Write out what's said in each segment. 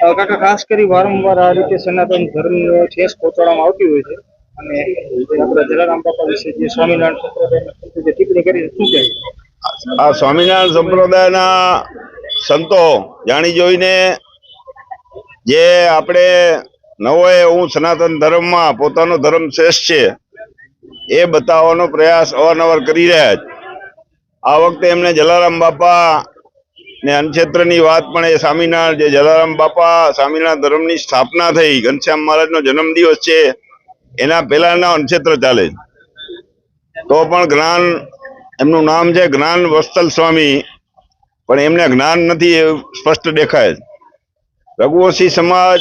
કાકા ખાસ કરી વારંવાર આ રીતે સનાતન ધર્મનો ઠેસ પહોંચાડવામાં આવતી હોય છે અને આપણે જલારામ બાપા વિશે જે સ્વામિનારાયણ સંપ્રદાયના જે ટિપ્પણી કરી શું કહેવું? આ સ્વામિનારાયણ સંપ્રદાયના સંતો જાણી જોઈને જે આપણે નવો હું સનાતન ધર્મમાં પોતાનો ધર્મ શ્રેષ્ઠ છે એ બતાવવાનો પ્રયાસ અવારનવાર કરી રહ્યા છે. આ વખતે એમને જલારામ બાપા ને અન્નક્ષેત્રની વાત પણ એ સ્વામિનારાયણ જે જલારામ બાપા સ્વામિનારાયણ ધર્મની સ્થાપના થઈ, ઘનશ્યામ મહારાજનો જન્મદિવસ છે એના પહેલાના અન્નક્ષેત્ર ચાલે તો પણ જ્ઞાન એમનું નામ છે જ્ઞાન વત્સલ સ્વામી, પણ એમને જ્ઞાન નથી એવું સ્પષ્ટ દેખાય. રઘુવંશી સમાજ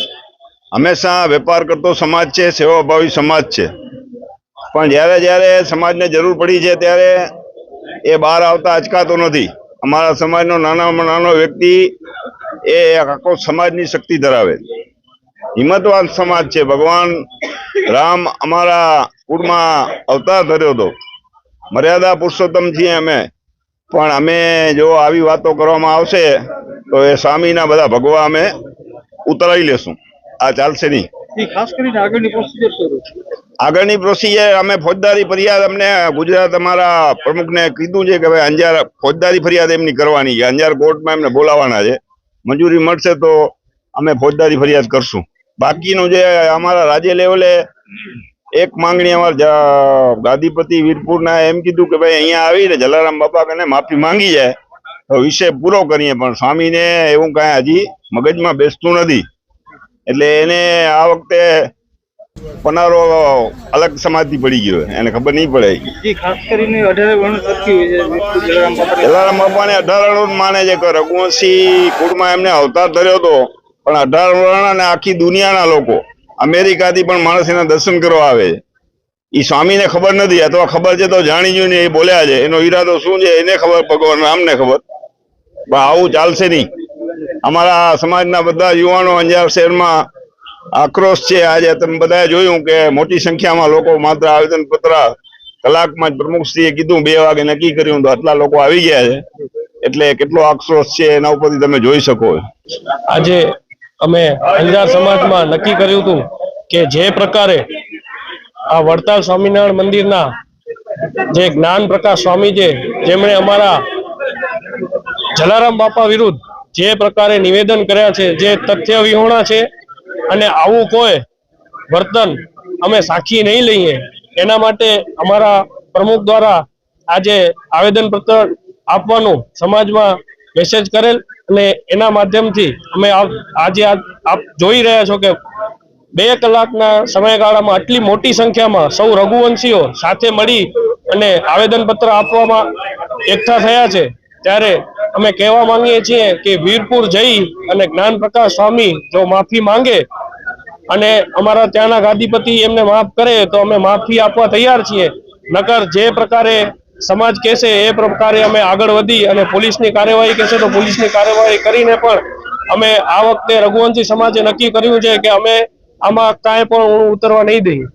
હંમેશા વેપાર કરતો સમાજ છે, સેવાભાવી સમાજ છે, પણ જ્યારે જ્યારે સમાજને જરૂર પડી છે ત્યારે એ બહાર આવતા અચકાતો નથી. અમારા સમાજનો નાનામાં નાનો વ્યક્તિ એ આખો સમાજની શક્તિ ધરાવે, હિંમતવાન સમાજ છે. ભગવાન રામ અમારા કુળમાં અવતાર ધર્યો હતો, મર્યાદા પુરુષોત્તમ છીએ અમે, પણ અમે જો આવી વાતો કરવામાં આવશે તો એ સ્વામીના બધા ભગવા અમે ઉતરાવી લેશું. આ ચાલશે નહીં. ખાસ કરીને આગળની પ્રોસિજર અમે ફોજદારી ફરિયાદ અમને ગુજરાત અમારા પ્રમુખને કીધું છે કે ભાઈ અંજાર ફોજદારી ફરિયાદ એમની કરવાની છે. અંજાર કોર્ટમાં એમને બોલાવવાના છે. મંજૂરી મળશે તો અમે ફોજદારી ફરિયાદ કરશું. બાકીનું જે અમારા રાજ્ય લેવલે એક માંગણી અમારા ગાદીપતિ વીરપુરના એમ કીધું કે ભાઈ અહીંયા આવીને જલારામ બાપા કને માફી માંગી જાય તો વિષય પૂરો કરીએ, પણ સ્વામીને એવું કાંઈ હજી મગજમાં બેસતું નથી. એટલે એને આ વખતે પનારો અલગ સમાજથી પડી ગયો, એને ખબર નહીં પડે. ખાસ કરીને જલારામ બાપાને 18 વર્ણ માને છે કે રઘુવંશી કુળમાં એમને અવતાર ધર્યો હતો, પણ 18 વર્ણ અને આખી દુનિયાના લોકો અમેરિકાથી પણ માણસ એના દર્શન કરવા આવે છે. એ સ્વામીને ખબર નથી, અથવા ખબર છે તો જાણી જોઈને એ બોલ્યા છે. એનો ઈરાદો શું છે એને ખબર, ભગવાન રામને ખબર. પણ આવું ચાલશે નહીં. અમારા સમાજના બધા યુવાનો અંજાર શહેરમાં આક્રોશ છે. આજે તમે બધાએ જોયું કે મોટી સંખ્યામાં લોકો માત્ર આવેદન પત્ર કલાકમાં જ પ્રમુખશ્રીએ કીધું 2 વાગે નક્કી કર્યું તો આટલા લોકો આવી ગયા છે. એટલે કેટલો આક્રોશ છે એના ઉપરથી તમે જોઈ શકો. આજે અમે અંજાર સમાજમાં નક્કી કર્યું હતું કે જે પ્રકારે આ વડતાલ સ્વામિનારાયણ મંદિરના જે જ્ઞાન પ્રકાશ સ્વામી છે, જેમણે અમારા જલારામ બાપા વિરુદ્ધ જે પ્રકારે નિવેદન કર્યા છે, જે તથ્ય વિહોણા છે, અને આવું કોઈ વર્તન અમે સાખી નહીં લઈએ. એના માટે અમારા પ્રમુખ દ્વારા આજે આવેદનપત્ર આપવાનું સમાજમાં મેસેજ કરેલ, અને એના માધ્યમથી અમે આજે આપ જોઈ રહ્યા છો કે 2 કલાકના સમયગાળામાં આટલી મોટી સંખ્યામાં સૌ રઘુવંશીઓ સાથે મળી અને આવેદનપત્ર આપવામાં એકઠા થયા છે. ત્યારે અમે કહેવા માંગીએ છીએ કે વીરપુર જઈ અને જ્ઞાન પ્રકાશ સ્વામી જો માફી માંગે અને અમારા ત્યાંના ગાદીપતિ એમને માફ કરે તો અમે માફી આપવા તૈયાર છીએ. નકર જે પ્રકારે સમાજ કહેશે એ પ્રકારે અમે આગળ વધી અને પોલીસની કાર્યવાહી કહેશે તો પોલીસની કાર્યવાહી કરીને પણ અમે આ વખતે રઘુવંશી સમાજે નક્કી કર્યું છે કે અમે આમાં કાંઈ પણ ઉતરવા નહીં દઈએ.